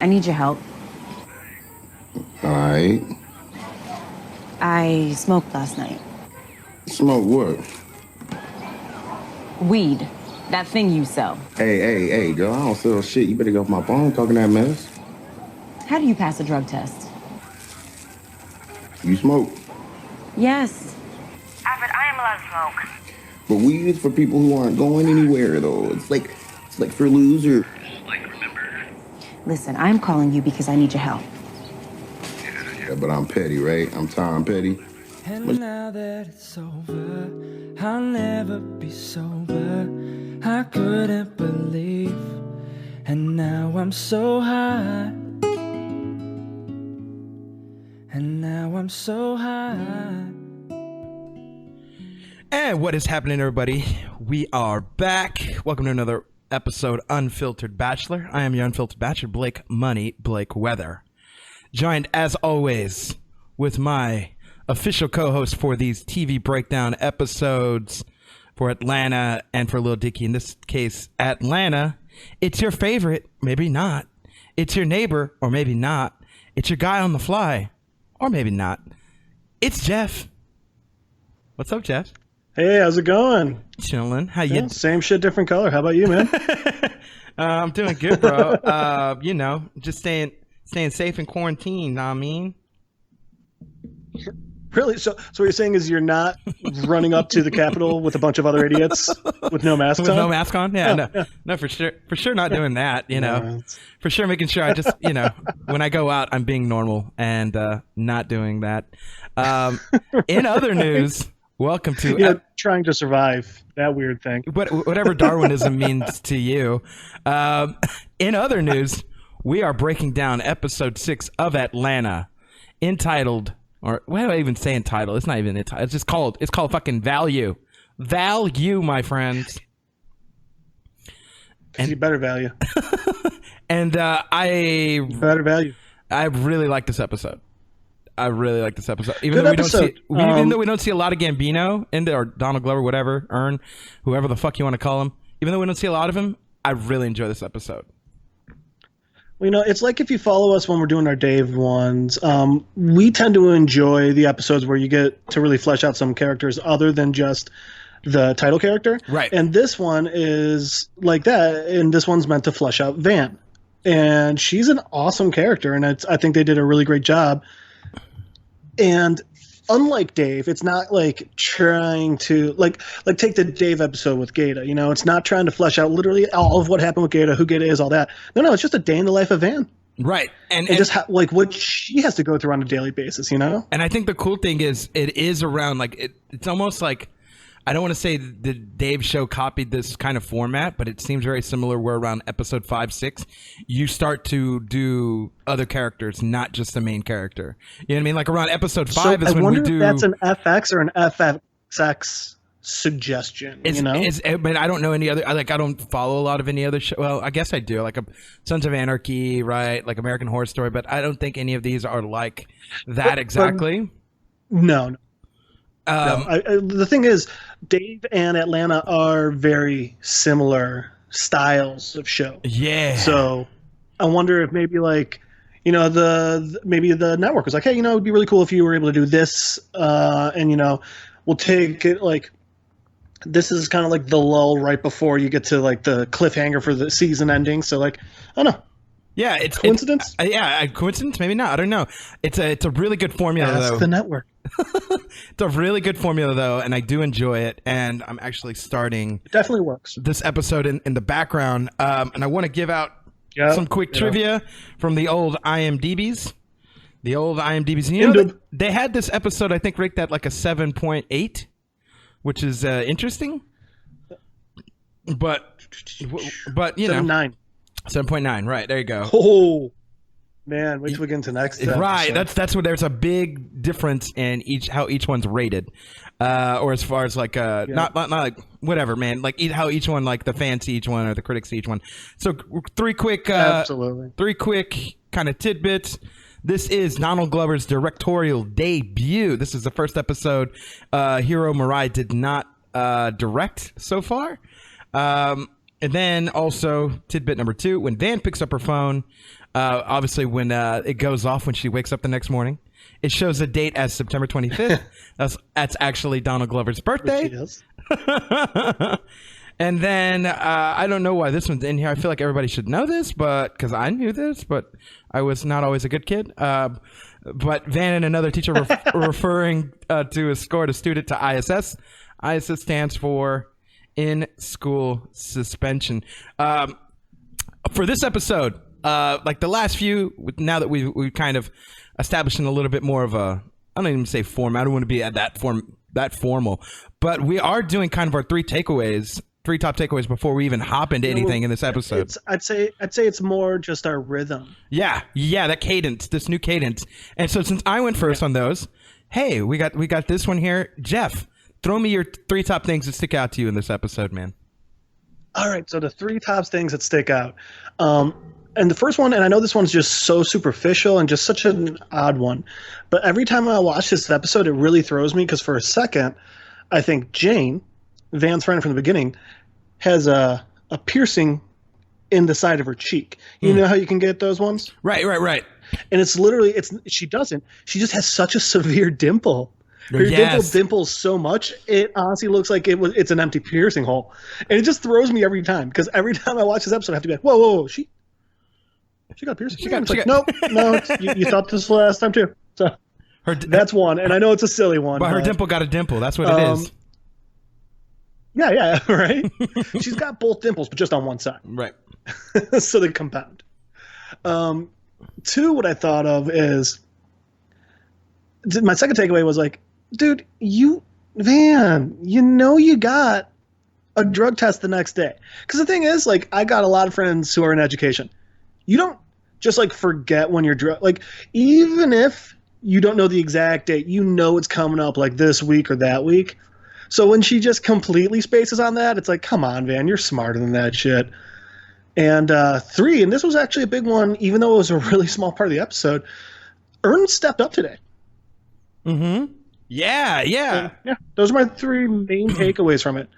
I need your help. All right. I smoked last night. Smoke what? Weed. That thing you sell. Hey, girl, I don't sell shit. You better get off my phone talking that mess. How do you pass a drug test? You smoke. Yes. Alfred, I am allowed to smoke. But weed is for people who aren't going anywhere, though. It's like for losers. Listen, I'm calling you because I need your help. Yeah, but I'm petty, right? I'm Tom Petty. And now that it's over, I'll never be sober. I couldn't believe, and now I'm so high. And now I'm so high. And what is happening, everybody? We are back. Welcome to another episode, Unfiltered Bachelor. I am your Unfiltered Bachelor, Blake Money, Blake Weather. Joined, as always, with my official co-host for these TV breakdown episodes for Atlanta and for Lil Dicky. In this case, Atlanta. It's your favorite, maybe not. It's your neighbor, or maybe not. It's your guy on the fly, or maybe not. It's Jeff. What's up, Jeff? Hey, how's it going? Chilling. How you? Same shit, different color. How about you, man? I'm doing good, bro. You know, just staying safe in quarantine. Know what I mean? Really? So what you're saying is you're not running up to the Capitol with a bunch of other idiots with no masks on? With no mask on? Yeah, no, for sure not doing that. You know, for sure making sure I just, you know, when I go out, I'm being normal and not doing that. In other news, welcome to trying to survive that weird thing. Whatever Darwinism means to you. In other news, we are breaking down episode 6 of Atlanta, entitled. Or why do I even say entitled? It's not even entitled. It's just called. It's called fucking Value. Value, my friends. And you better value. And better value. I really like this episode. Even Good though episode. even though we don't see a lot of Gambino in there, or Donald Glover, whatever, Earn, whoever the fuck you want to call him. Even though we don't see a lot of him, I really enjoy this episode. Well, you know, it's like if you follow us when we're doing our Dave ones, we tend to enjoy the episodes where you get to really flesh out some characters other than just the title character. Right. And this one is like that, and this one's meant to flesh out Van. And she's an awesome character, and I think they did a really great job. And unlike Dave, it's not like trying to like take the Dave episode with Gaeta. You know, it's not trying to flesh out literally all of what happened with Gaeta, who Gaeta is, all that. No, it's just a day in the life of Van. Right, and just like what she has to go through on a daily basis. You know. And I think the cool thing is it is around like it's almost like, I don't want to say the Dave show copied this kind of format, but it seems very similar where around episode 5, 6, you start to do other characters, not just the main character. You know what I mean? Like around episode 5 is when we do... I wonder if that's an FX or an FXX suggestion, you know? But I don't know any other... I don't follow a lot of any other show. Well, I guess I do. Like Sons of Anarchy, right? Like American Horror Story, but I don't think any of these are like that exactly. No. The thing is, Dave and Atlanta are very similar styles of show. Yeah. So I wonder if maybe like, you know, maybe the network was like, hey, you know, it'd be really cool if you were able to do this, and you know, we'll take it like this is kind of like the lull right before you get to like the cliffhanger for the season ending. So like, I don't know. Yeah, it's coincidence. Coincidence, maybe not. I don't know. It's a really good formula though. That's the network. It's a really good formula though, and I do enjoy it. And I'm actually starting. It definitely works. This episode in the background, and I want to give out some quick trivia from the old IMDb's. The old IMDb's. You know, they had this episode, I think, ranked at like a 7.8, which is interesting. But you know, 7.9. 7.9, right, there you go. Oh man, wait till we get into next episode. Right, that's what there's a big difference in how each one's rated, or as far as like not like whatever, man, like how each one, like the fans see each one or the critics see each one. So three quick kind of tidbits. This is Donald Glover's directorial debut. This is the first episode Hiro Murai did not direct so far. And then also tidbit number 2, when Van picks up her phone, Obviously, when it goes off when she wakes up the next morning, it shows a date as September 25th. That's actually Donald Glover's birthday. And then I don't know why this one's in here. I feel like everybody should know this, but because I knew this, but I was not always a good kid. But Van and another teacher referring to escort a student to ISS. ISS stands for in school suspension. For this episode, like the last few, now that we've kind of established in a little bit more of a, I don't even say form. I don't want to be at that formal, but we are doing kind of our three top takeaways before we even hop into anything in this episode. I'd say it's more just our rhythm. Yeah, that cadence, this new cadence. And so since I went first on those, hey, we got this one here. Jeff, throw me your three top things that stick out to you in this episode, man. All right, so the three top things that stick out. And the first one, and I know this one's just so superficial and just such an odd one, but every time I watch this episode, it really throws me because for a second, I think Jane, Van's friend from the beginning, has a piercing in the side of her cheek. You know how you can get those ones? Right. And it's literally, she doesn't. She just has such a severe dimple. Her dimple dimples so much, it honestly looks like it's an empty piercing hole. And it just throws me every time because every time I watch this episode, I have to be like, whoa, she got a piercing. No, you thought this last time too. So that's one, and I know it's a silly one. But her dimple got a dimple. That's what it is. Yeah, right? She's got both dimples, but just on one side. Right. So they compound. Two, what I thought of is, my second takeaway was like, dude, Van, you got a drug test the next day. Because the thing is, like, I got a lot of friends who are in education. You don't just, like, forget when you're drug. Like, even if you don't know the exact date, it's coming up, like, this week or that week. So when she just completely spaces on that, it's like, come on, Van, you're smarter than that shit. And three, and this was actually a big one, even though it was a really small part of the episode, Ern stepped up today. Mm-hmm. Yeah. Those are my three main takeaways from it.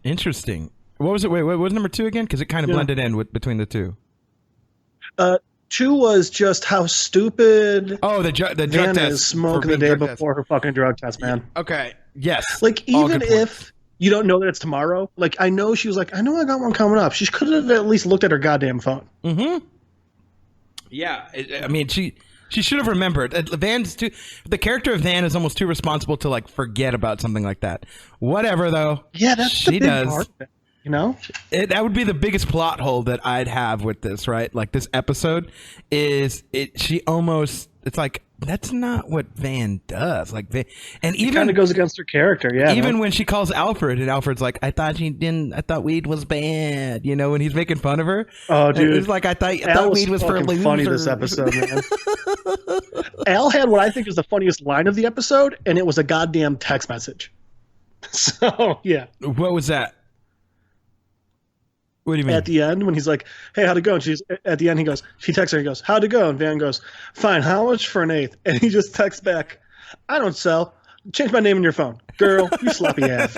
Interesting. What was it? Wait, what was number two again? Because it kind of blended in between the two. Two was just how stupid the drug Van test is smoking the day before her fucking drug test, man. Okay. Yes. Like, even if you don't know that it's tomorrow, like, I know she was like, I know I got one coming up. She could have at least looked at her goddamn phone. Mm-hmm. Yeah. I mean, she should have remembered. The character of Van is almost too responsible to, like, forget about something like that. Whatever, though. Yeah, that's she the big does. part of it, you know? That would be the biggest plot hole that I'd have with this, right? Like, this episode it's like, that's not what Van does. Like, and even it kind of goes against her character, yeah. Even when she calls Alfred, and Alfred's like, I thought weed was bad, when he's making fun of her. Oh, dude. It's like, I thought weed was for losers. Funny this episode, man. Al had what I think is the funniest line of the episode, and it was a goddamn text message. So, yeah. What was that? What do you mean? At the end, when he's like, hey, how'd it go? And at the end, he texts her, he goes, how'd it go? And Van goes, fine, how much for an eighth? And he just texts back, I don't sell. Change my name in your phone. Girl, you sloppy ass.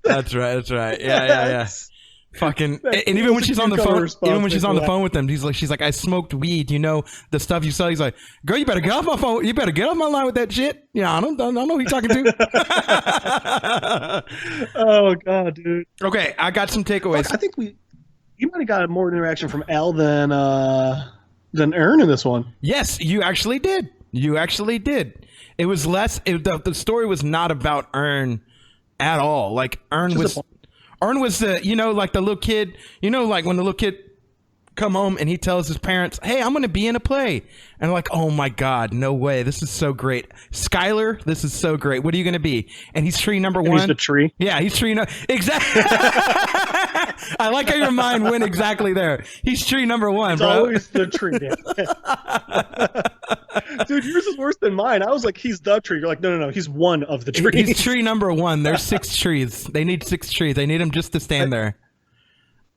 That's right. Yeah. Fucking, and even when she's on the phone, with them, she's like, I smoked weed, the stuff you sell. He's like, girl, you better get off my phone. You better get off my line with that shit. Yeah, I don't know who you're talking to. Oh god, dude. Okay, I got some takeaways. I think you might have got more interaction from Al than Ern in this one. Yes, you actually did. It was less. The story was not about Ern at all. Like, Ern was the, like the little kid, like when the little kid come home and he tells his parents, hey, I'm going to be in a play. And they're like, oh my God, no way. This is so great. Skylar, this is so great. What are you going to be? And he's tree number one. He's the tree. Yeah, he's tree. Exactly. I like how your mind went exactly there. He's tree number one, it's bro. Always the tree. Dude, yours is worse than mine. I was like, he's the tree. You're like, no. He's one of the trees. He's tree number one. There's 6 trees. They need 6 trees. They need him just to stand there.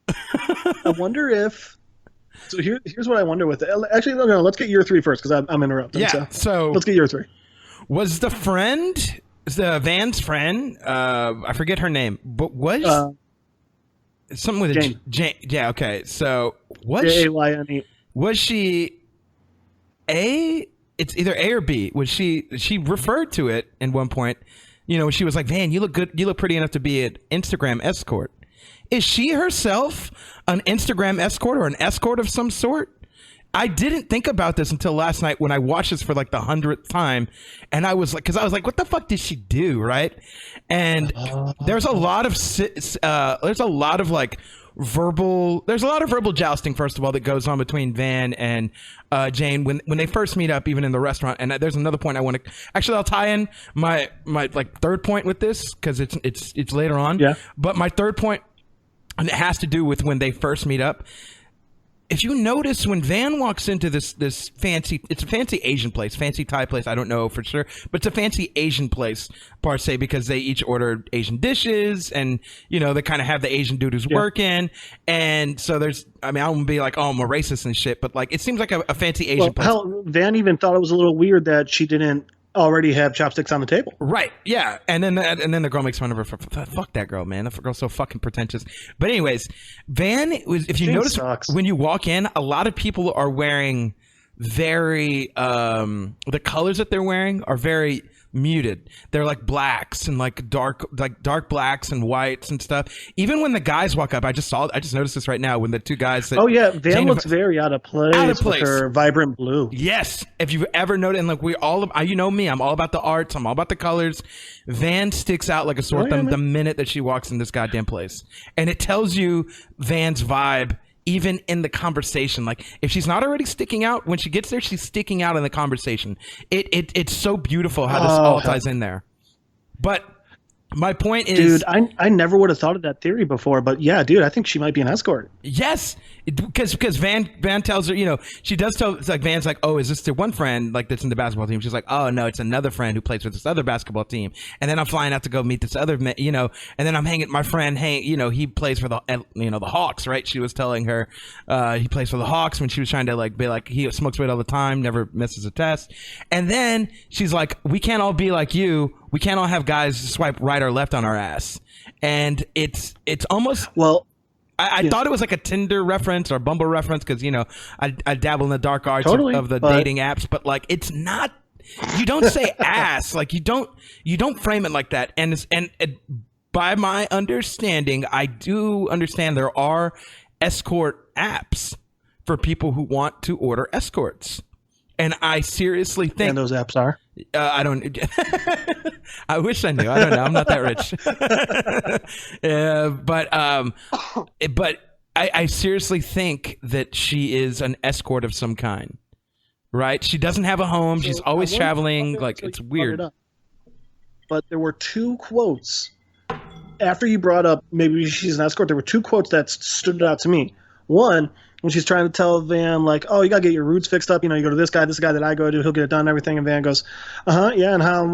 I wonder if... So here's what I wonder with it. Actually, no, let's get year 3 first because I'm interrupting. Yeah, so let's get year 3. Was the friend, the Van's friend, I forget her name, but was... something with Jane. Jane. Yeah, okay. So Jayne. was she A? It's either A or B. Was she referred to it at one point? You know, she was like, "Van, you look good. You look pretty enough to be an Instagram escort." Is she herself an Instagram escort or an escort of some sort? I didn't think about this until last night when I watched this for like the 100th time, and I was like, what the fuck did she do, right? And there's a lot of verbal jousting, first of all, that goes on between Van and Jane when they first meet up, even in the restaurant. And there's another point I want to I'll tie in my like third point with this because it's later on. Yeah. But my third point, and it has to do with when they first meet up. If you notice when Van walks into this fancy, it's a fancy Asian place, fancy Thai place, I don't know for sure, but it's a fancy Asian place, per se, because they each ordered Asian dishes, and, you know, they kind of have the Asian dude who's working, and so I won't be like, oh, I'm a racist and shit, but like, it seems like a fancy Asian place. Hell, Van even thought it was a little weird that she didn't already have chopsticks on the table. Right. Yeah. And then the girl makes fun of her for fuck that girl, man. That girl's so fucking pretentious. But anyways, Van was, if you notice when you walk in, a lot of people are wearing very the colors that they're wearing are very muted. They're like blacks and like dark blacks and whites and stuff. Even when the guys walk up, I just noticed this right now when the two guys that, oh yeah, Van looks very out of place with her vibrant blue. Yes, if you've ever noticed, and like we all, you know me, I'm all about the arts, I'm all about the colors. Van sticks out like a sore thumb the minute that she walks in this goddamn place, and it tells you Van's vibe. Even in the conversation, like if she's not already sticking out, when she gets there, she's sticking out in the conversation. It's so beautiful how this all ties in there. But my point is, dude, I never would have thought of that theory before, but yeah, dude, I think she might be an escort. Yes, because Van tells her, you know, she does tell, it's like Van's like, oh, is this the one friend like that's in the basketball team? She's like, oh no, it's another friend who plays with this other basketball team. And then I'm flying out to go meet this other, you know, and then I'm hanging my friend, you know, he plays for the, you know, the Hawks, right? She was telling her he plays for the Hawks when she was trying to like be like, he smokes weed all the time, never misses a test. And then she's like, we can't all be like you. We can't all have guys swipe right or left on our ass. And it's almost, well, I thought it was like a Tinder reference or Bumble reference because, you know, I dabble in the dark arts of the dating apps, but like it's not, you don't say ass, like you don't frame it like that. And by my understanding, I do understand there are escort apps for people who want to order escorts. And I seriously think... And those apps are? I don't... I wish I knew. I don't know. I'm not that rich. But I seriously think that she is an escort of some kind. Right? She doesn't have a home. She's always traveling. Like, it's weird. But there were two quotes. After you brought up maybe she's an escort, there were two quotes that stood out to me. One... when she's trying to tell Van, like, oh, you got to get your roots fixed up. You know, you go to this guy that I go to, he'll get it done and everything. And Van goes, yeah, and how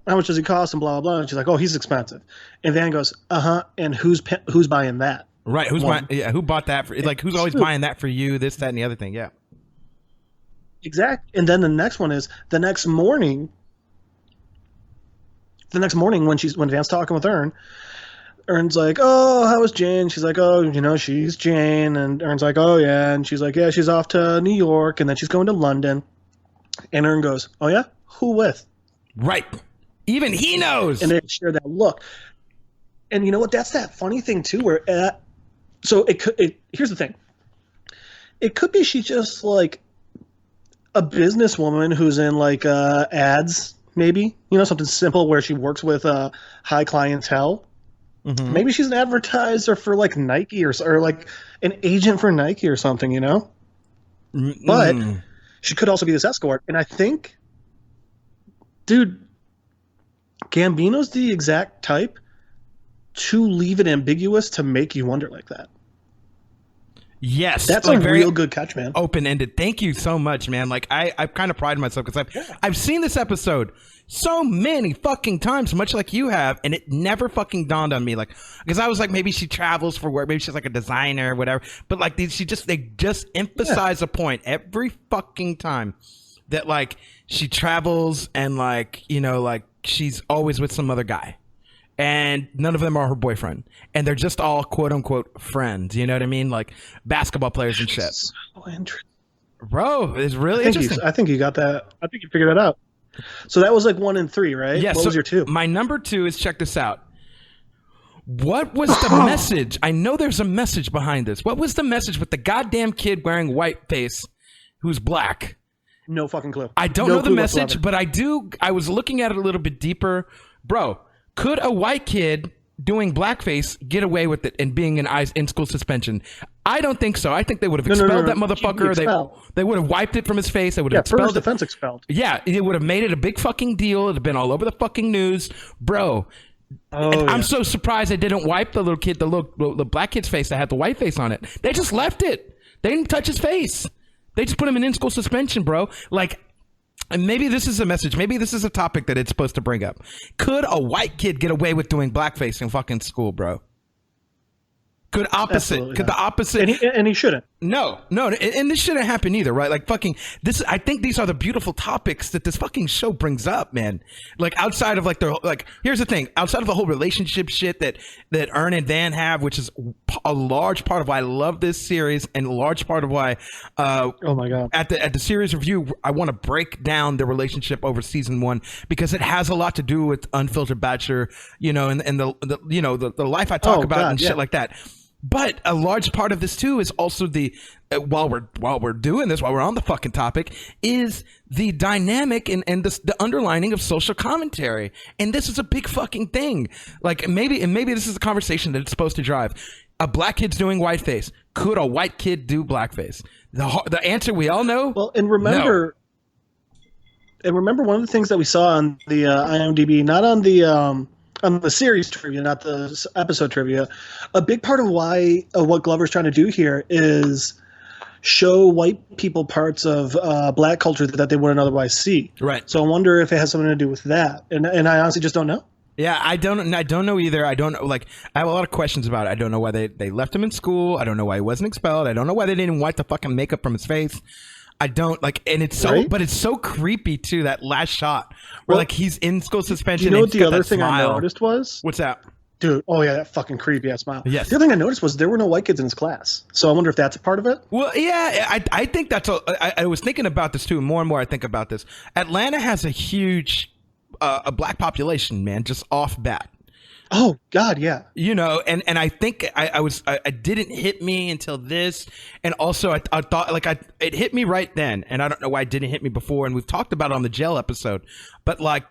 much does he cost and blah, blah, blah. And she's like, oh, he's expensive. And Van goes, and who's buying that? Right, who's buying, yeah, who bought that? Like, who's always buying that for you, this, that, and the other thing, yeah. Exactly. And then the next one is the next morning when Van's talking with Ern's like, oh, how was Jane? She's like, oh, you know, she's Jane. And Ern's like, oh, yeah. And she's like, yeah, she's off to New York. And then she's going to London. And Ern goes, oh, yeah? Who with? Right. Even he knows. And they share that look. And you know what? That's that funny thing, too, where here's the thing. It could be she's just like a businesswoman who's in like ads, maybe. You know, something simple where she works with high clientele. Mm-hmm. Maybe she's an advertiser for like Nike or like an agent for Nike or something, you know? Mm-hmm. But she could also be this escort. And I think, dude, Gambino's the exact type to leave it ambiguous to make you wonder like that. Yes. That's like a real good catch, man. Open-ended. Thank you so much, man. Like, I kind of pride myself because I've seen this episode so many fucking times, much like you have, and it never fucking dawned on me, like, because I was like, maybe she travels for work, maybe she's like a designer or whatever, but like they just emphasize a point every fucking time that like she travels and like, you know, like she's always with some other guy, and none of them are her boyfriend, and they're just all quote unquote friends. You know what I mean? Like basketball players and shit. So interesting. Bro, it's really interesting. I think you got that. I think you figured that out. So that was like 1 and 3, right? Yeah. What was your 2? My number 2 is, check this out. What was the message? I know there's a message behind this. What was the message with the goddamn kid wearing white face who's black? No fucking clue. I don't know the message, but I was looking at it a little bit deeper. Bro, could a white kid doing blackface get away with it and being in school suspension? I don't think so. I think they would have expelled that motherfucker. They would have wiped it from his face. They would have expelled first offense expelled. Yeah, it would have made it a big fucking deal. It would have been all over the fucking news. Bro, I'm so surprised they didn't wipe the little kid, the black kid's face that had the white face on it. They just left it. They didn't touch his face. They just put him in school suspension, bro. Like, and maybe this is a message. Maybe this is a topic that it's supposed to bring up. Could a white kid get away with doing blackface in fucking school, bro? Could the opposite? And he shouldn't. No, and this shouldn't happen either, right? Like fucking this. I think these are the beautiful topics that this fucking show brings up, man. Like outside of here's the thing. Outside of the whole relationship shit that Ern and Van have, which is a large part of why I love this series and a large part of why, oh my god, at the series review, I want to break down the relationship over season 1 because it has a lot to do with Unfiltered Bachelor, and the life I talk about and shit like that. But a large part of this too is also while we're doing this, while we're on the fucking topic, is the dynamic and the underlining of social commentary. And this is a big fucking thing. Like maybe this is a conversation that it's supposed to drive. A black kid's doing whiteface. Could a white kid do blackface? The answer we all know. Well, and remember, one of the things that we saw on the IMDb, not on the series trivia, not the episode trivia, a big part of what Glover's trying to do here is show white people parts of black culture that they wouldn't otherwise see. Right. So I wonder if it has something to do with that. And I honestly just don't know. Yeah, I don't know either. I don't know. Like, I have a lot of questions about it. I don't know why they left him in school. I don't know why he wasn't expelled. I don't know why they didn't wipe the fucking makeup from his face. I don't like, and it's so, right? But it's so creepy too. That last shot where like he's in school suspension. You know and what the other thing I noticed was? What's that? Dude, oh yeah, that fucking creepy ass smile. Yes. The other thing I noticed was there were no white kids in his class. So I wonder if that's a part of it. Well, yeah, I think that's. I was thinking about this too. More and more, I think about this. Atlanta has a huge, a black population, man, just off bat. Oh God, yeah. And I think I didn't hit me until this, and also I thought it hit me right then, and I don't know why it didn't hit me before. And we've talked about it on the jail episode, but like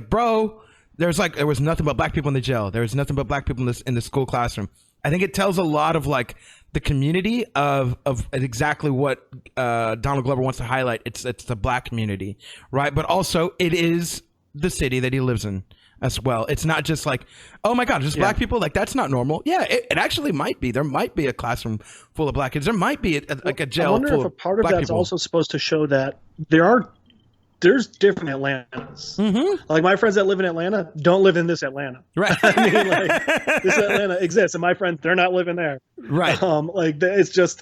bro, there was nothing but black people in the jail. There was nothing but black people in the school classroom. I think it tells a lot of like the community of exactly what Donald Glover wants to highlight. It's the black community, right? But also it is the city that he lives in as well. It's not just like, oh my God, just black people. Like that's not normal. Yeah, it actually might be. There might be a classroom full of black kids. There might be a jail full of black people. I wonder if a part of that's also supposed to show that there's different Atlantas. Mm-hmm. Like my friends that live in Atlanta don't live in this Atlanta. Right. I mean, like this Atlanta exists, and my friends, they're not living there. Right. It's just,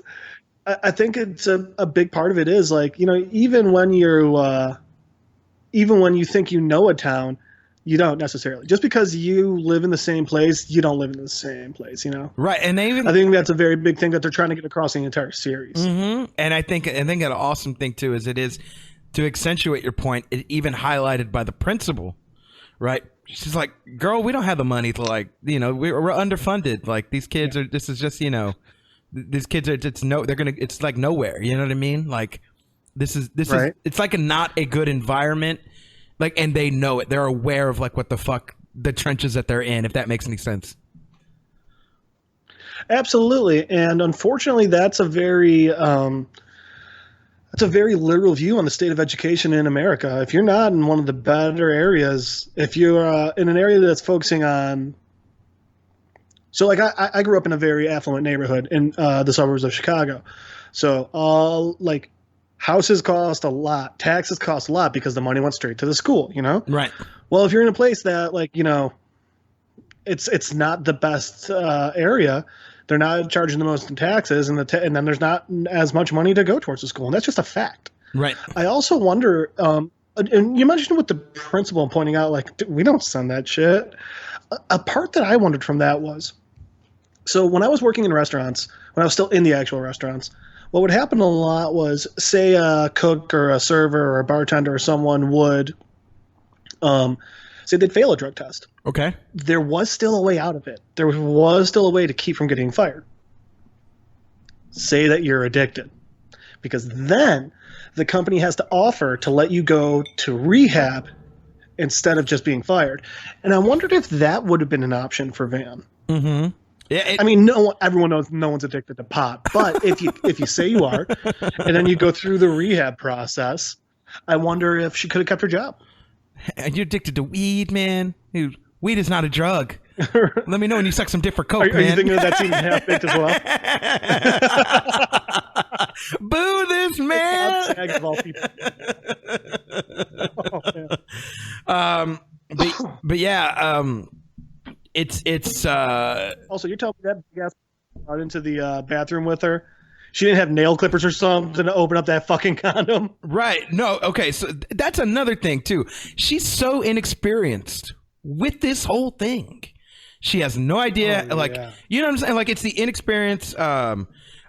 I think it's a big part of it is like, even when you think you know a town, you don't necessarily. Just because you live in the same place, you don't live in the same place, Right, and I think that's a very big thing that they're trying to get across the entire series. Mm-hmm. And I think an awesome thing too is it is to accentuate your point. It even highlighted by the principal, right? She's like, "Girl, we don't have the money to we're underfunded. Like these kids are. This is just these kids are. It's like nowhere. You know what I mean? Like this right. is. It's like not a good environment." Like, and they know it. They're aware of like what the fuck the trenches that they're in, if that makes any sense. Absolutely. And unfortunately, that's a very literal view on the state of education in America. If you're not in one of the better areas, if you're in an area that's focusing on, so like I grew up in a very affluent neighborhood in the suburbs of Chicago. So houses cost a lot. Taxes cost a lot because the money went straight to the school, Right. Well, if you're in a place that it's not the best area, they're not charging the most in taxes, and then there's not as much money to go towards the school, and that's just a fact. Right. I also wonder, and you mentioned with the principal pointing out, like, we don't send that shit. A part that I wondered from that was, so when I was working in restaurants, when I was still in the actual restaurants, what would happen a lot was, say a cook or a server or a bartender or someone would say they'd fail a drug test. Okay. There was still a way out of it. There was still a way to keep from getting fired. Say that you're addicted. Because then the company has to offer to let you go to rehab instead of just being fired. And I wondered if that would have been an option for Van. Mm-hmm. Yeah, I mean, everyone knows no one's addicted to pot, but if you say you are, and then you go through the rehab process, I wonder if she could have kept her job. You're addicted to weed, man. Dude, weed is not a drug. Let me know when you suck some dick for coke, Are you man. thinking of that scene in Half-Baked as well? Boo this man. Tag of all people. Oh, man. But yeah, it's Also, you're telling me that big ass out into the bathroom with her? She didn't have nail clippers or something to open up that fucking condom? right. No, okay, so that's another thing too. She's so inexperienced with this whole thing. She has no idea, like, you know what I'm saying? Like, it's the inexperience of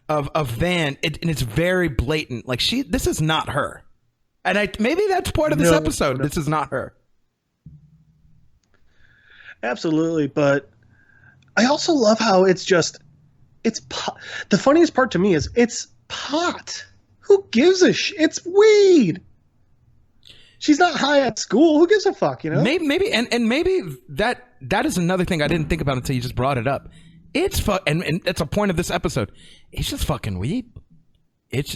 Van, and it's very blatant. Like, this is not her. And maybe that's part of this episode. No. This is not her. Absolutely, but I also love how it's pot. The funniest part to me is it's pot. Who gives a shit? It's weed. She's not high at school. Who gives a fuck, you know? Maybe and maybe that is another thing I didn't think about until you just brought it up. It's and it's a point of this episode. It's just fucking weed.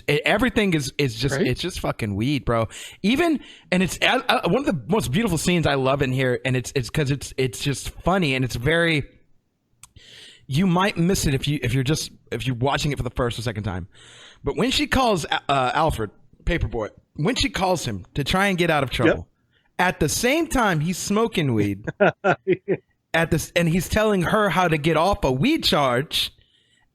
Everything is just right? It's just fucking weed, bro. Even and it's one of the most beautiful scenes I love in here, and it's because it's just funny and it's very. You might miss it if you're watching it for the first or second time, but when she calls Alfred Paperboy, when she calls him to try and get out of trouble, at the same time he's smoking weed, and he's telling her how to get off a weed charge.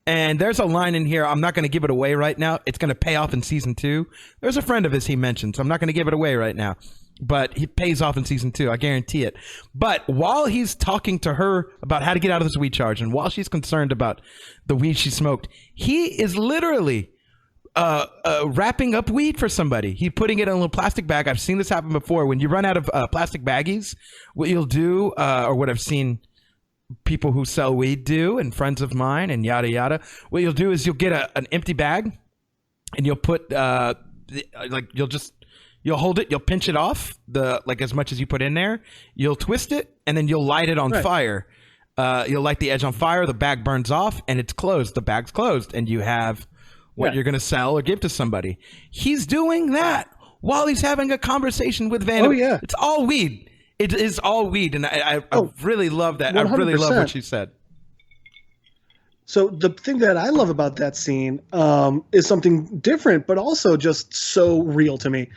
And there's a line in here. I'm not going to give it away right now. It's going to pay off in season 2. There's a friend of his he mentioned, so I'm not going to give it away right now. But he pays off in season 2. I guarantee it. But while he's talking to her about how to get out of this weed charge, and while she's concerned about the weed she smoked, he is literally wrapping up weed for somebody. He's putting it in a little plastic bag. I've seen this happen before. When you run out of plastic baggies, what you'll do, or what I've seen people who sell weed do, and friends of mine, and yada yada. What you'll do is you'll get an empty bag, and you'll put you'll hold it, you'll pinch it off as much as you put in there. You'll twist it, and then you'll light it on fire. You'll light the edge on fire. The bag burns off, and it's closed. The bag's closed, and you have what you're gonna sell or give to somebody. He's doing that while he's having a conversation with Van. Oh yeah, it's all weed. It is all weed, and I really love that. 100%. I really love what she said. So the thing that I love about that scene is something different, but also just so real to me,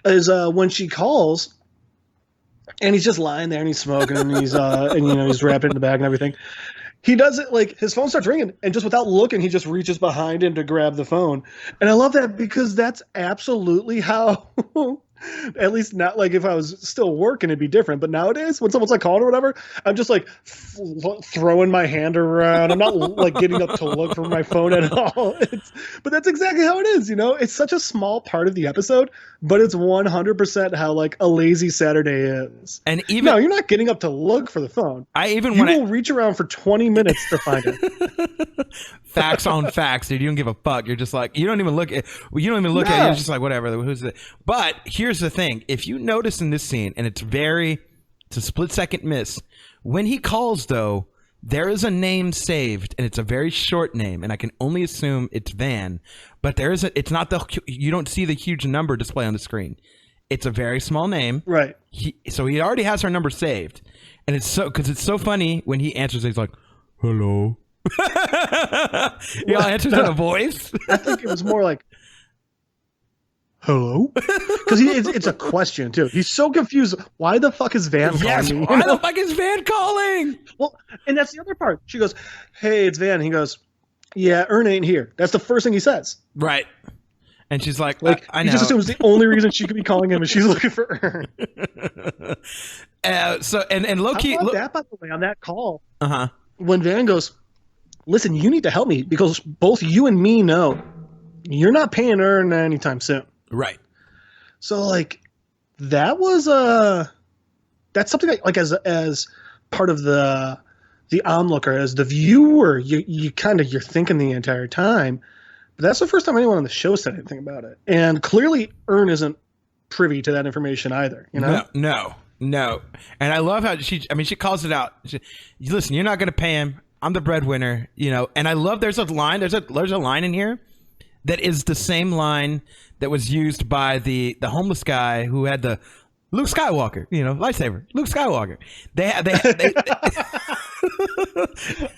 is when she calls, and he's just lying there and he's smoking and he's he's wrapping it in the bag and everything. He does it like his phone starts ringing, and just without looking, he just reaches behind him to grab the phone. And I love that because that's absolutely how. At least not like if I was still working, it'd be different. But nowadays, when someone's like calling or whatever, I'm just like throwing my hand around. I'm not like getting up to look for my phone at all. But that's exactly how it is. You know, it's such a small part of the episode, but it's 100% how like a lazy Saturday is. And even no, you're not getting up to look for the phone. You will reach around for 20 minutes to find it. Facts on facts, dude. You don't give a fuck. You're just like, you don't even look at it. You're just like, whatever. Who's it? But here's the thing. If you notice in this scene, and it's a split second miss. When he calls, though, there is a name saved, and it's a very short name, and I can only assume it's Van. But you don't see the huge number display on the screen. It's a very small name. Right. So he already has her number saved. And it's so funny when he answers, he's like, hello. Answers in a voice. I think it was more like, hello? Because it's a question, too. He's so confused. Why the fuck is Van calling me? Why the fuck is Van calling? Well, and that's the other part. She goes, hey, it's Van. He goes, yeah, Ern ain't here. That's the first thing he says. Right. And she's like, Like, I he know. just assumes the only reason she could be calling him is she's looking for Ern. So and Loki. I love that, by the way, on that call. Uh-huh. When Van goes, listen, you need to help me because both you and me know you're not paying Ern anytime soon. Right. So like that was that's something that, like, as part of the onlooker, as the viewer, you kind of, you're thinking the entire time. But that's the first time anyone on the show said anything about it. And clearly Ern isn't privy to that information either, you know? No. And I love how she calls it out. Listen, you're not going to pay him. I'm the breadwinner, you know. And I love there's a line in here that is the same line that was used by the homeless guy who had the Luke Skywalker, you know, lightsaber. Luke Skywalker. They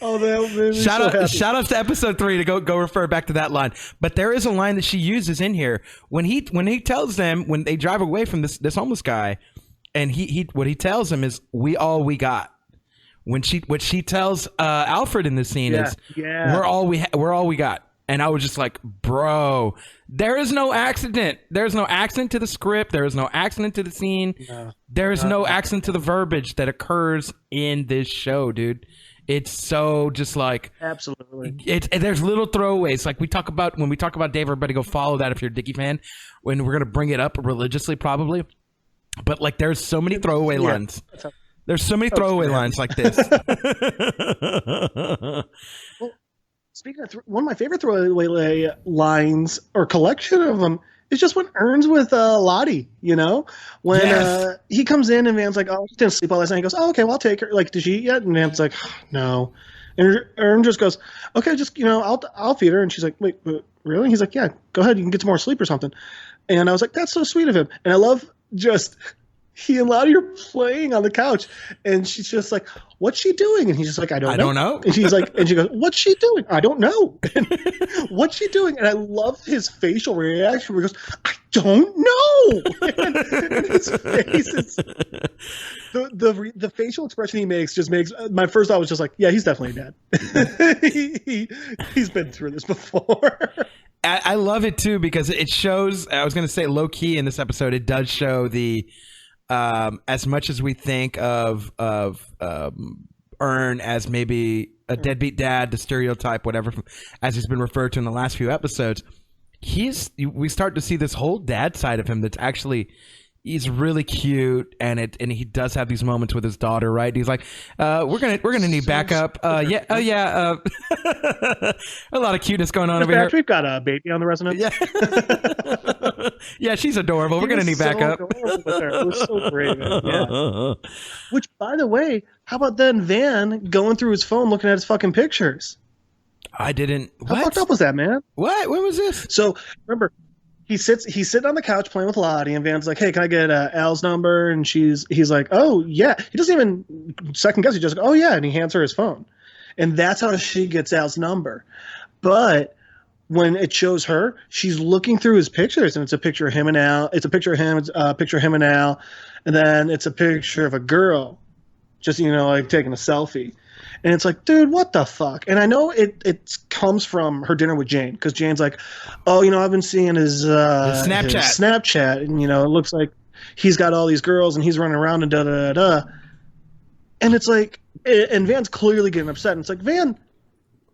Oh, that made me shout so outs to episode 3 to go refer back to that line. But there is a line that she uses in here when he tells them, when they drive away from this homeless guy, and what he tells him is, we got. What she tells Alfred in this scene is, we're all we got. And I was just like, bro, there is no accident. There's no accident to the script. There is no accident to the scene. No. There is no accident to the verbiage that occurs in this show, dude. It's so just like, absolutely. There's little throwaways. Like when we talk about Dave, everybody go follow that if you're a Dickie fan. When we're gonna bring it up religiously, probably. But like, there's so many throwaway lines. There's so many throwaway lines like this. Well, speaking of one of my favorite throwaway lines, or collection of them, is just when Ern's with Lottie, you know? When he comes in and Van's like, oh, she didn't sleep all last night. He goes, oh, okay, well, I'll take her. Like, did she eat yet? And Van's like, no. And Ern just goes, okay, just, you know, I'll feed her. And she's like, wait, really? He's like, yeah, go ahead. You can get some more sleep or something. And I was like, that's so sweet of him. And I love just, he and Lottie are playing on the couch, and she's just like, what's she doing? And he's just like, I don't know. And she's like, and she goes, what's she doing? I don't know. And, what's she doing? And I love his facial reaction where he goes, I don't know. And his face is, the facial expression he makes just makes, my first thought was just like, yeah, he's definitely dead. He's been through this before. I love it too, because it shows, I was going to say low key in this episode, it does show the, as much as we think of Ern as maybe a deadbeat dad, the stereotype, whatever, as he's been referred to in the last few episodes, we start to see this whole dad side of him that's actually, he's really cute, and he does have these moments with his daughter, right? He's like, we're gonna need backup. A lot of cuteness going on over here. We've got a baby on the resonance. Yeah, yeah, she's adorable. We're gonna need backup. It was so great. Yeah. Which, by the way, how about then Van going through his phone looking at his fucking pictures? I didn't. How fucked up was that, man? What? When was this? So remember, he's sitting on the couch playing with Lottie, and Van's like, hey, can I get Al's number? And he's like, oh, yeah. He doesn't even second guess. He just like, oh, yeah. And he hands her his phone. And that's how she gets Al's number. But when it shows her, she's looking through his pictures, and it's a picture of him and Al. It's a picture of him. It's a picture of him and Al. And then it's a picture of a girl just, you know, like taking a selfie. And it's like, dude, what the fuck? And I know it comes from her dinner with Jane, because Jane's like, oh, you know, I've been seeing his Snapchat, and, you know, it looks like he's got all these girls and he's running around and da-da-da-da. And it's like, and Van's clearly getting upset. And it's like, Van,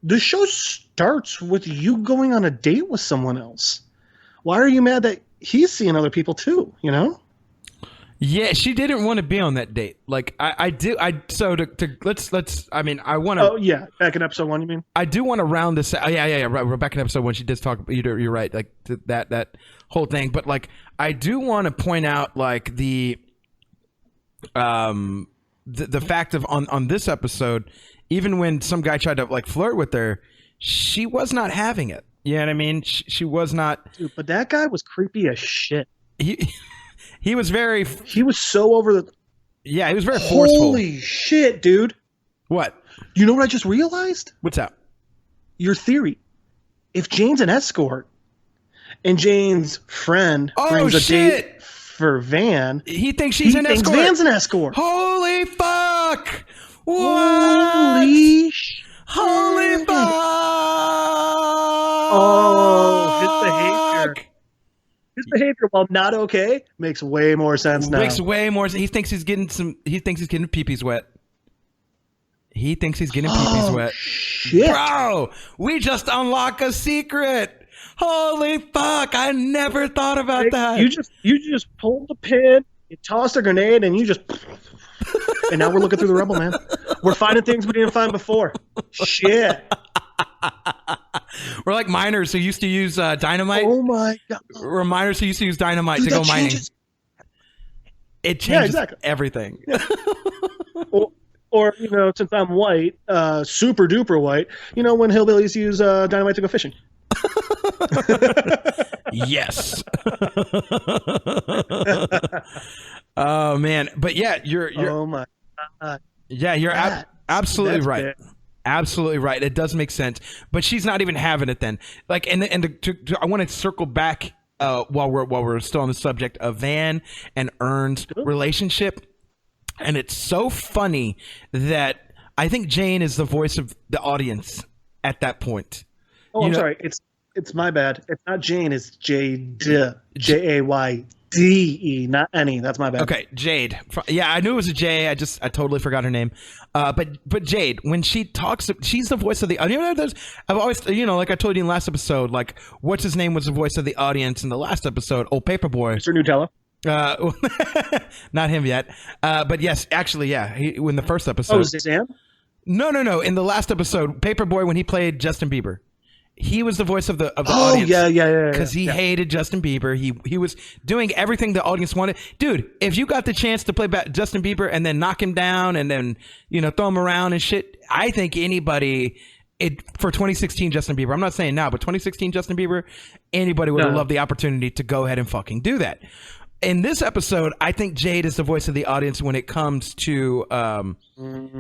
the show starts with you going on a date with someone else. Why are you mad that he's seeing other people too, you know? Yeah, she didn't want to be on that date. Like I want to. Oh yeah, back in episode 1, you mean? I do want to round this. Yeah. Right, we're back in episode 1. She does talk. You're right. Like that whole thing. But like, I do want to point out like the fact of on this episode, even when some guy tried to like flirt with her, she was not having it. You know what I mean? She was not. Dude, but that guy was creepy as shit. He was very. He was so over the. Yeah, he was very forceful. Holy shit, dude! What? You know what I just realized? What's that? Your theory. If Jane's an escort, and Jane's friend brings a date for Van, he thinks she's an escort. Van's an escort. Holy fuck! What? Holy fuck! Oh, his behavior. His behavior, while not okay, makes way more sense now. Makes way more. He thinks he's getting pee-pees wet. He thinks he's getting pee-pees wet. Shit. Bro, we just unlock a secret. Holy fuck! I never thought about that. You just pulled the pin, you tossed a grenade, and you just. And now we're looking through the rubble, man. We're finding things we didn't find before. Shit. We're like miners who used to use dynamite. Oh my god. We're miners who used to use dynamite to go mining. It changes everything. Yeah. Or since I'm white, super duper white, when hillbillies use dynamite to go fishing. Yes. Oh man, but yeah, you're oh my god. Yeah, you're absolutely right. Big. Absolutely right. It does make sense, but she's not even having it then. Like, I want to circle back while we're still on the subject of Van and Ern's relationship, and it's so funny that I think Jane is the voice of the audience at that point. Oh, I'm sorry. It's my bad. It's not Jane. It's Jade. Jayde, not any. That's my bad. Okay, Jade. Yeah, I knew it was a J. I totally forgot her name. But Jade, when she talks, she's the voice of the audience. I've always, like I told you in the last episode, like what's his name was the voice of the audience in the last episode. Old Paperboy. Mr. Nutella. Not him yet. But yes, actually, yeah. In the first episode. Oh, Sam? No. In the last episode, Paperboy, when he played Justin Bieber. He was the voice of the audience. Yeah. Because he hated Justin Bieber. He was doing everything the audience wanted. Dude, if you got the chance to play Justin Bieber and then knock him down and then throw him around and shit, I think anybody for 2016 Justin Bieber. I'm not saying now, but 2016 Justin Bieber, anybody would have loved the opportunity to go ahead and fucking do that. In this episode, I think Jade is the voice of the audience when it comes to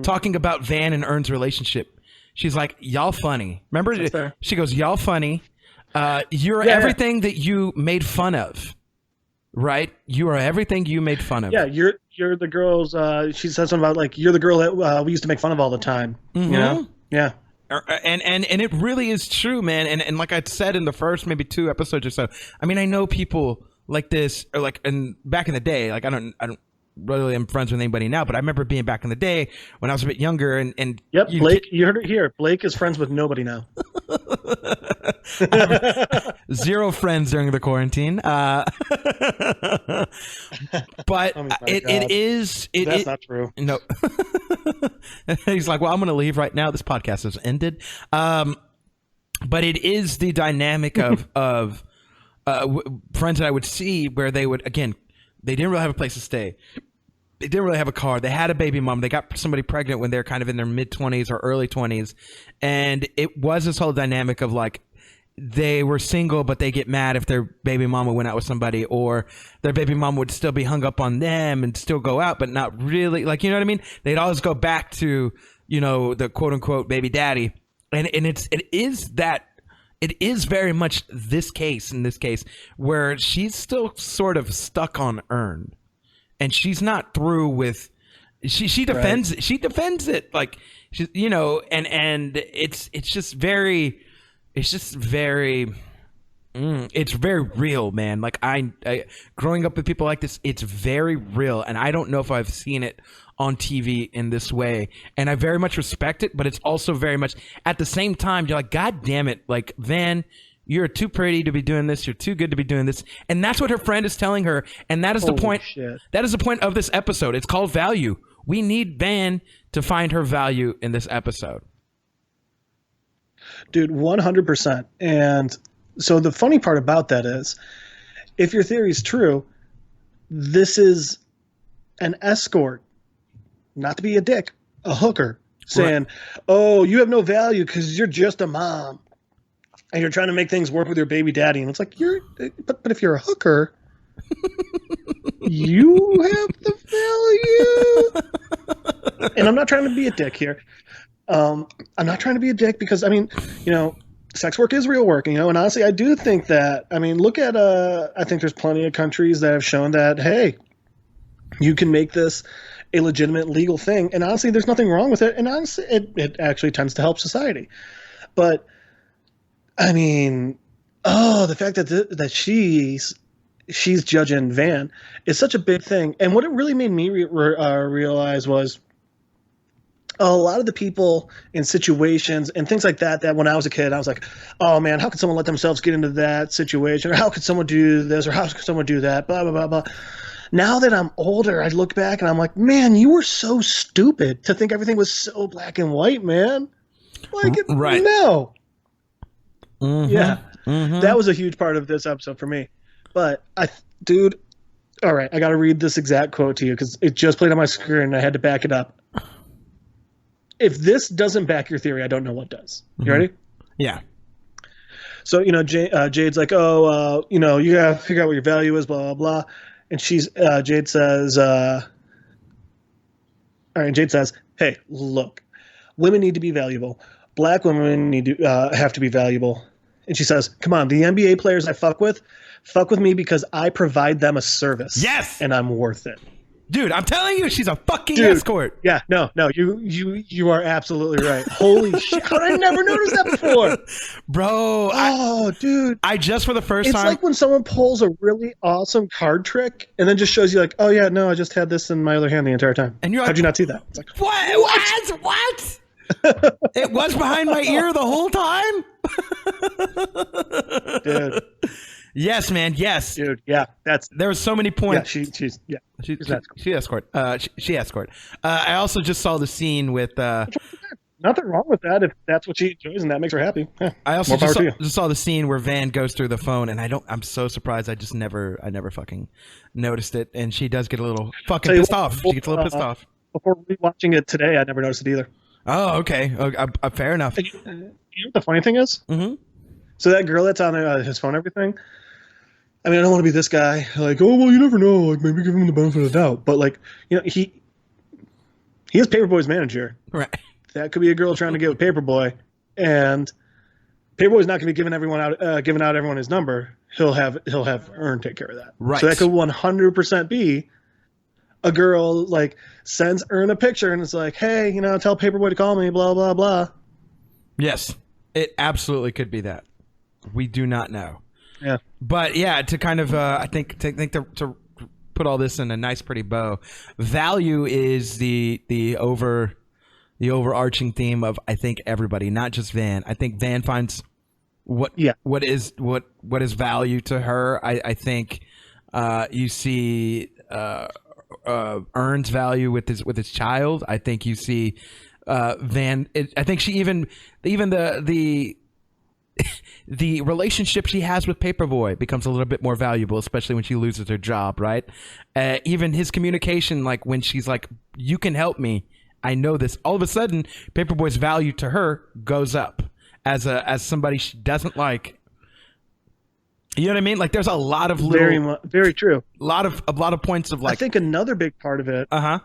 talking about Van and Ern's relationship. She's like, y'all funny. Remember? She goes, y'all funny. You're everything that you made fun of, right? You are everything you made fun of. Yeah, you're the girls. She said something about like you're the girl that we used to make fun of all the time. Mm-hmm. Yeah. And it really is true, man. And like I said in the first maybe 2 episodes or so, I mean, I know people like this, or like, and back in the day, like I don't really am friends with anybody now, but I remember being back in the day when I was a bit younger and yep, Blake, you heard it here. Blake is friends with nobody now. 0 friends during the quarantine. But it is that's not true. No. He's like, well, I'm going to leave right now. This podcast has ended. But it is the dynamic of friends that I would see where they would, again, they didn't really have a place to stay. They didn't really have a car. They had a baby mom. They got somebody pregnant when they're kind of in their mid-20s or early 20s. And it was this whole dynamic of like, they were single, but they get mad if their baby mama went out with somebody, or their baby mama would still be hung up on them and still go out, but not really. Like, you know what I mean? They'd always go back to, the quote unquote baby daddy. And it is very much this case, where she's still sort of stuck on Ern, and she's not through with. She defends it. She defends it like and it's just very it's very real, man. Like I growing up with people like this, it's very real, and I don't know if I've seen it on TV in this way, and I very much respect it, but it's also very much at the same time you're like, God damn it, like Van, you're too pretty to be doing this, you're too good to be doing this. And that's what her friend is telling her, and that is the point. Shit. That is the point of this episode. It's called value. We need Van to find her value in this episode. Dude, 100%. And so the funny part about that is, if your theory is true, this is an escort, not to be a dick, a hooker, saying, oh, you have no value because you're just a mom. And you're trying to make things work with your baby daddy. And it's like, but if you're a hooker, you have the value. And I'm not trying to be a dick here. I'm not trying to be a dick because, I mean, sex work is real work, and honestly, I do think that, I mean, look at, I think there's plenty of countries that have shown that, hey, you can make this a legitimate legal thing. And honestly, there's nothing wrong with it. And honestly, it actually tends to help society. But I mean, the fact that she's she's judging Van is such a big thing. And what it really made me realize was a lot of the people in situations and things like that when I was a kid, I was like, oh man, how could someone let themselves get into that situation? Or how could someone do this? Or how could someone do that? Blah, blah, blah, blah. Now that I'm older, I look back and I'm like, man, you were so stupid to think everything was so black and white, man. Like, right. No. Mm-hmm. Yeah. Mm-hmm. That was a huge part of this episode for me. But dude, all right, I got to read this exact quote to you because it just played on my screen and I had to back it up. If this doesn't back your theory, I don't know what does. You ready? Yeah. So, Jade's like, oh, you got to figure out what your value is, blah, blah, blah. And Jade says, all right, Jade says, hey, look, women need to be valuable. Black women need to have to be valuable. And she says, come on, the NBA players I fuck with me because I provide them a service. Yes. And I'm worth it. Dude, I'm telling you, she's a fucking escort. Yeah, no, you are absolutely right. Holy shit. How did I never notice that before? Bro. Dude. I just for the first time. It's like when someone pulls a really awesome card trick and then just shows you like, oh yeah, no, I just had this in my other hand the entire time. And you're like, how'd you not see that? It's like, what? It was behind my ear the whole time? Dude. Yes, man. Yes, dude. Yeah, there were so many points. Yeah, she escort. She escort. I also just saw the scene with. Nothing wrong with that if that's what she enjoys and that makes her happy. Yeah, I also just saw the scene where Van goes through the phone, and I'm so surprised. I never fucking noticed it, and she does get a little fucking pissed off. She gets a little pissed off. Before rewatching it today, I never noticed it either. Oh, okay. Fair enough. You know what the funny thing is? Mm-hmm. So that girl that's on his phone, everything. I mean, I don't want to be this guy. Like, oh well, you never know. Like, maybe give him the benefit of the doubt. But like, he is Paperboy's manager. Right. That could be a girl trying to get with Paperboy, and Paperboy's not going to be giving out everyone his number. He'll have Earn take care of that. Right. So that could 100% be a girl like sends Earn a picture and it's like, hey, tell Paperboy to call me, blah blah blah. Yes, it absolutely could be that. We do not know. Yeah. But yeah, to kind of I think to put all this in a nice pretty bow, value is the overarching theme of I think everybody, not just Van. I think Van finds what is value to her. I think you see Earn's value with his child. I think you see Van. I think she even the relationship she has with Paperboy becomes a little bit more valuable, especially when she loses her job, right? Even his communication, like when she's like, you can help me, I know this. All of a sudden, Paperboy's value to her goes up as somebody she doesn't like. You know what I mean? Like there's a lot of little... Very true. A lot of points of like... I think another big part of it... Uh-huh.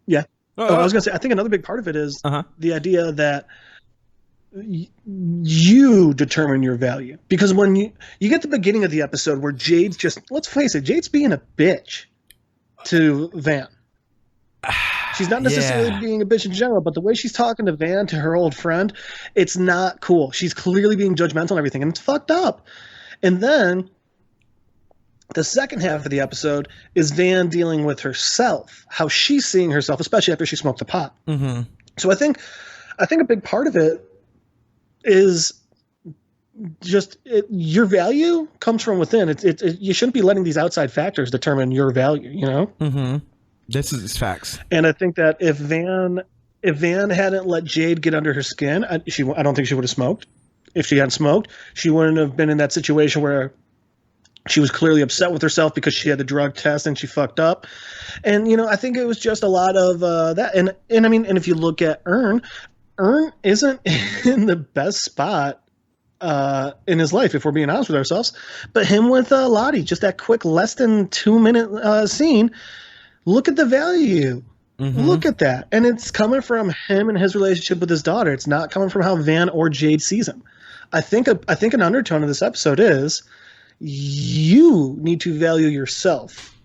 Yeah. I was going to say, I think another big part of it is the idea that you determine your value, because when you get the beginning of the episode where Jade's just, let's face it, Jade's being a bitch to Van. She's not necessarily being a bitch in general, but the way she's talking to Van, to her old friend, it's not cool. She's clearly being judgmental and everything, and it's fucked up. And then the second half of the episode is Van dealing with herself, how she's seeing herself, especially after she smoked the pot. Mm-hmm. So I think a big part of it is just your value comes from within. You shouldn't be letting these outside factors determine your value, Mm-hmm. This is facts. And I think that if Van hadn't let Jade get under her skin, I don't think she would have smoked. If she hadn't smoked, she wouldn't have been in that situation where she was clearly upset with herself because she had the drug test and she fucked up. And, I think it was just a lot of that. And I mean, and if you look at Earn isn't in the best spot in his life, if we're being honest with ourselves. But him with Lottie, just that quick, less than 2-minute scene, look at the value. Mm-hmm. Look at that. And it's coming from him and his relationship with his daughter. It's not coming from how Van or Jade sees him. I think an undertone of this episode is you need to value yourself.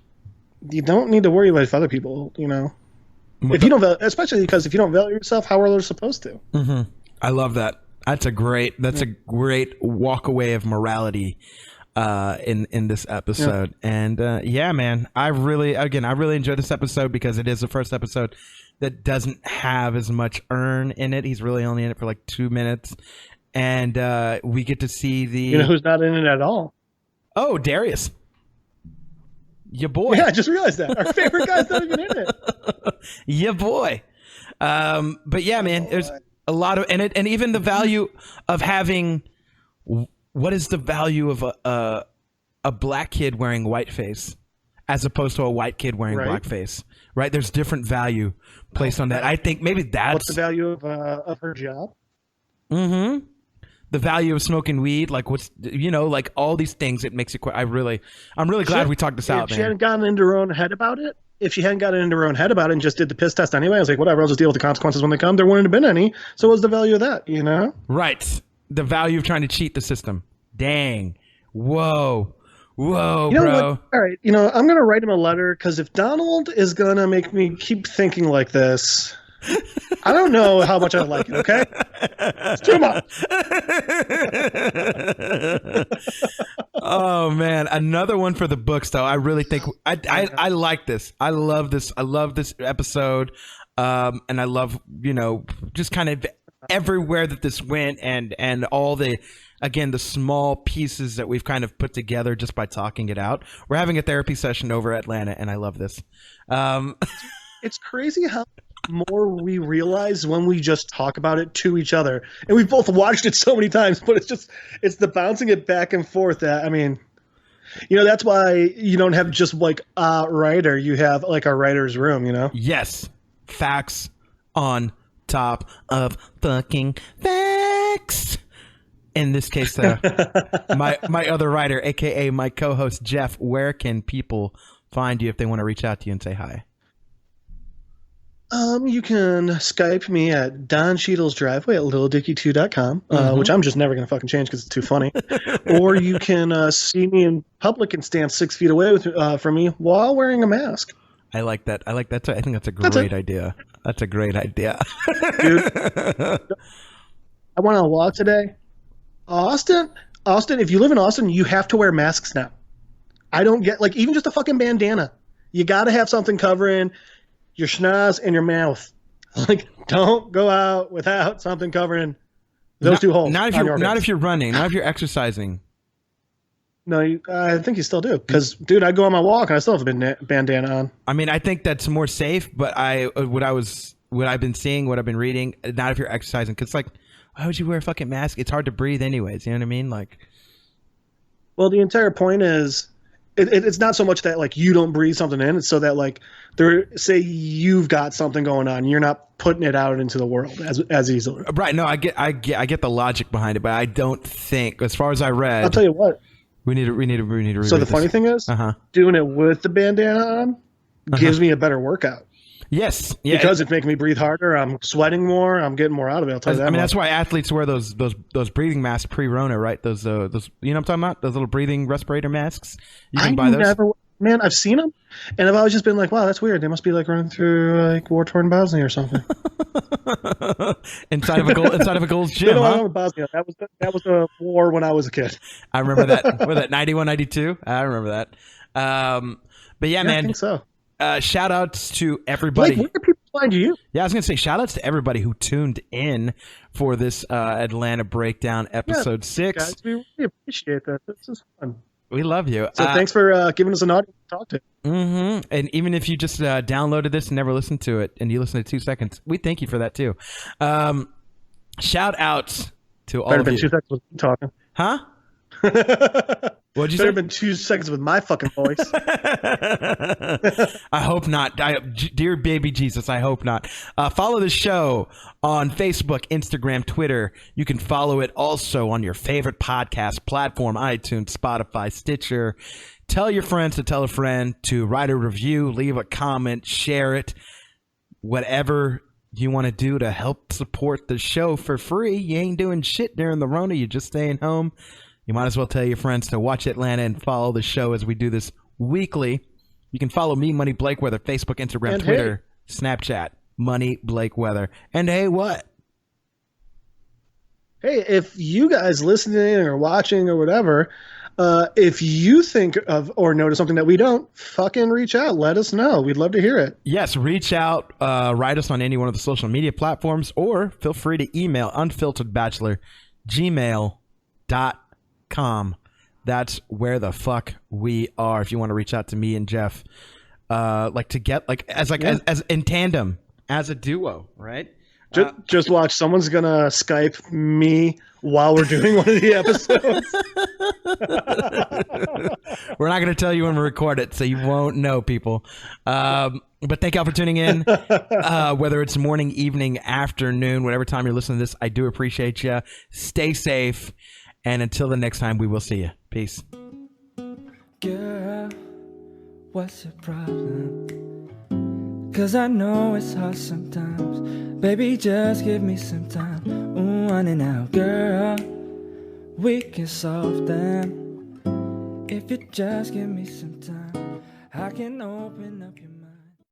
You don't need to worry about other people, If you don't, especially because if you don't value yourself, how are others supposed to? Mm-hmm. I love that. That's a great walk away of morality in this episode. And yeah, man, I really enjoyed this episode because it is the first episode that doesn't have as much Earn in it. He's really only in it for like 2 minutes, and we get to see the. You know who's not in it at all? Oh, Darius, your boy. Yeah, I just realized that our favorite guy's not even in it. Your boy. But yeah, man, there's a lot of and even the value of having. What is the value of a black kid wearing whiteface as opposed to a white kid wearing blackface? Right? There's different value placed on that. I think maybe that's what's the value of her job. Mm-hmm. The value of smoking weed, like what's like all these things. It makes you. I'm really glad we talked this out. If she hadn't gotten into her own head about it, and just did the piss test anyway, I was like, whatever, I'll just deal with the consequences when they come. There wouldn't have been any. So what's the value of that? You know? Right. The value of trying to cheat the system. Dang. Whoa, bro. What? All right. I'm going to write him a letter because if Donald is going to make me keep thinking like this, I don't know how much I like it, okay? It's too much. Oh, man. Another one for the books, though. I really think I like this. I love this. I love this episode. And I love, just kind of everywhere that this went and all the small pieces that we've kind of put together just by talking it out. We're having a therapy session over Atlanta, and I love this. It's crazy how more we realize when we just talk about it to each other. And we've both watched it so many times, but it's the bouncing it back and forth that, I mean, that's why you don't have just like a writer. You have like a writer's room, Yes. Facts on top of fucking facts. In this case, my other writer, aka my co-host Jeff, where can people find you if they want to reach out to you and say hi? You can Skype me at Don Cheadle's driveway at littledickie2.com, which I'm just never going to fucking change because it's too funny. Or you can see me in public and stand 6 feet away from me while wearing a mask. I like that. I think that's a great idea. That's a great idea. Dude, I went on a walk today. Austin, if you live in Austin, you have to wear masks now. I don't get, like, even just a fucking bandana. You got to have something covering your schnoz and your mouth. Like, don't go out without something covering those two holes. Not if you're running, not if you're exercising. No, I think you still do. Because, dude, I go on my walk and I still have a bandana on. I mean, I think that's more safe, but what I've been seeing, what I've been reading, not if you're exercising. Because, like, why would you wear a fucking mask? It's hard to breathe anyways. You know what I mean? Like, well, the entire point is it's not so much that, like, you don't breathe something in. It's so that, like, say you've got something going on. You're not putting it out into the world as easily. Right. No, I get the logic behind it, but I don't think, as far as I read, I'll tell you what. We need to. So the funny thing is, doing it with the bandana on gives me a better workout. Yes, yeah. Because it's making me breathe harder. I'm sweating more. I'm getting more out of it. I'll tell you that. I mean, that's why athletes wear those breathing masks pre-Rona, right? Those you know what I'm talking about? Those little breathing respirator masks. You can buy those. Man, I've seen them, and I've always just been like, wow, that's weird. They must be like running through like war-torn Bosnia or something. inside of a Gold's Gym. No, Bosnia. That was a war when I was a kid. I remember that. Was that 91, 92? I remember that. But yeah, man. I think so. Shout outs to everybody. Blake, where do people find you? Yeah, I was gonna say shout outs to everybody who tuned in for this Atlanta Breakdown episode 6. Guys, we really appreciate that. This is fun. We love you. So thanks for giving us an audience to talk to. Mm-hmm. And even if you just downloaded this and never listened to it, and you listened to 2 seconds, we thank you for that too. Shout outs to all of you. 2 seconds with me talking. Huh? What'd you say? Better been 2 seconds with my fucking voice. I hope not. Dear baby Jesus, I hope not. Follow the show on Facebook, Instagram, Twitter. You can follow it also on your favorite podcast platform, iTunes, Spotify, Stitcher. Tell your friends to tell a friend to write a review, leave a comment, share it. Whatever you want to do to help support the show for free. You ain't doing shit during the Rona. You're just staying home. You might as well tell your friends to watch Atlanta and follow the show as we do this weekly. You can follow me, Money Blake Weather, Facebook, Instagram, and Twitter, Snapchat, Money Blake Weather. And hey, what? Hey, if you guys listening or watching or whatever If you think of or notice something that we don't, fucking reach out. Let us know. We'd love to hear it. Yes, reach out, write us on any one of the social media platforms, or feel free to email unfilteredbachelor@gmail.com. That's where the fuck we are. If you want to reach out to me and Jeff, as in tandem, as a duo, right? Just watch. Someone's gonna Skype me while we're doing one of the episodes. We're not going to tell you when we record it, so you won't know, people. But thank y'all for tuning in. Whether it's morning, evening, afternoon, whatever time you're listening to this, I do appreciate you. Stay safe. And until the next time, we will see you. Peace. Girl, what's your problem? 'Cause I know it's hard sometimes. Baby, just give me some time. Ooh, on and out, girl. We can solve them. If you just give me some time, I can open up your